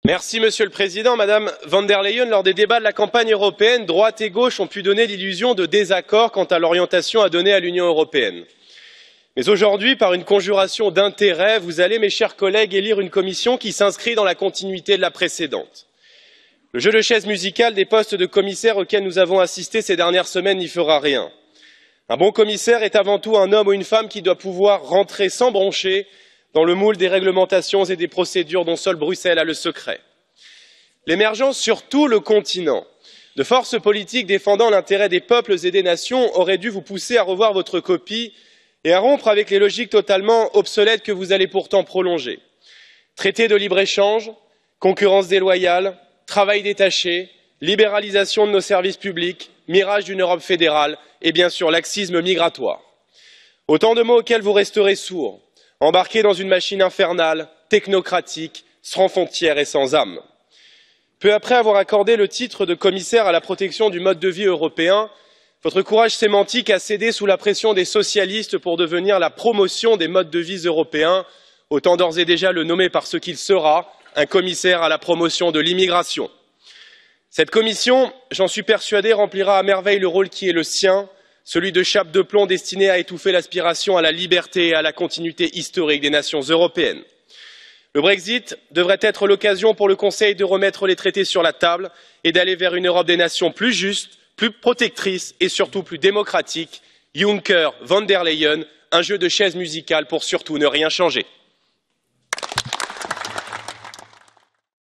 Monsieur le Président, Madame von der Leyen, lors des débats de la campagne européenne, droite et gauche ont pu donner l'illusion de désaccord quant à l'orientation à donner à l'Union européenne. Mais aujourd'hui, par une conjuration d'intérêts, vous allez, mes chers collègues, élire une commission qui s'inscrit dans la continuité de la précédente. Le jeu de chaises musicales des postes de commissaires auxquels nous avons assisté ces dernières semaines n'y fera rien. Un bon commissaire est avant tout un homme ou une femme qui doit pouvoir rentrer sans broncher dans le moule des réglementations et des procédures dont seule Bruxelles a le secret. L'émergence sur tout le continent de forces politiques défendant l'intérêt des peuples et des nations aurait dû vous pousser à revoir votre copie et à rompre avec les logiques totalement obsolètes que vous allez pourtant prolonger. Traité de libre-échange, concurrence déloyale, travail détaché, libéralisation de nos services publics, mirage d'une Europe fédérale et bien sûr laxisme migratoire. Autant de mots auxquels vous resterez sourds, embarqués dans une machine infernale, technocratique, sans frontières et sans âme. Peu après avoir accordé le titre de commissaire à la protection du mode de vie européen, votre courage sémantique a cédé sous la pression des socialistes pour devenir la promotion des modes de vie européens, autant d'ores et déjà le nommer par ce qu'il sera, un commissaire à la promotion de l'immigration. Cette commission, j'en suis persuadé, remplira à merveille le rôle qui est le sien, celui de chape de plomb destinée à étouffer l'aspiration à la liberté et à la continuité historique des nations européennes. Le Brexit devrait être l'occasion pour le Conseil de remettre les traités sur la table et d'aller vers une Europe des nations plus juste, plus protectrice et surtout plus démocratique. Juncker, von der Leyen, un jeu de chaises musicales pour surtout ne rien changer.